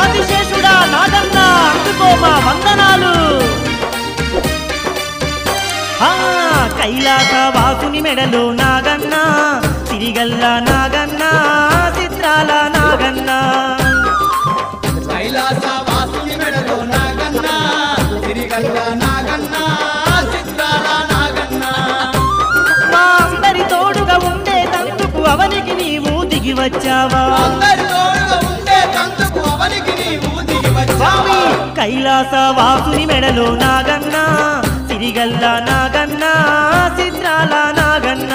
ఆదిశేషుడా నాగన్న అందుకో మా వందనాలు కైలాస వాసుని మెడలో నాగన్న సిరిగల్ల నాగన్న చిత్రాల నాగన్న కైలాస వాసుని మెడలో నాగన్న సిరిగల్ల నాగన్న చిత్రాల నాగన్న మా అందరి తోడుగా ఉండే తందుకు అవనికి నీవు దిగి వచ్చావా అందరి తోడుగా ఉండే తందుకు అవనికి నీవు దిగి వచ్చావా కైలాస వాసుని మెడలో నాగన్న సిరిగల్ల నాగన్న చిత్రాల నాగన్న